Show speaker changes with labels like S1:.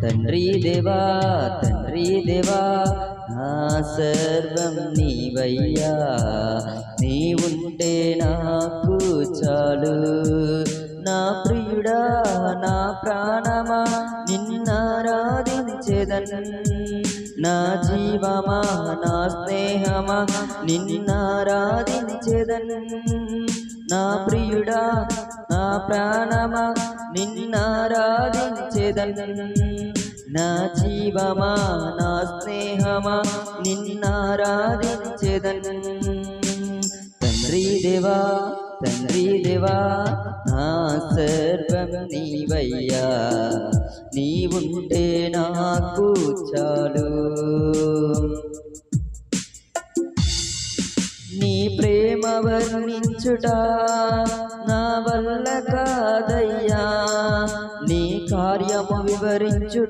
S1: తండ్రి దేవా తండ్రి దేవా నా సర్వం నీవయ్యా, నీవుంటే నాకు చాలు. నా ప్రియుడా నా ప్రాణమా నిన్నారాధించెదన్, నా జీవమా నా స్నేహమా నిన్నారాధించెదన్. నా ప్రియుడా నా ప్రాణమా నిన్నారాధించెదన్, నా జీవమా నా స్నేహమా నిన్నారాధించెదన్. తండ్రి దేవా తండ్రి దేవా నా సర్వం నీవయ్యా, నీవుంటే నాకు చాలు. నీ ప్రేమ వర్ణించుట నా వల్ల కాదయ్యా, నీ కార్యము వివరించుట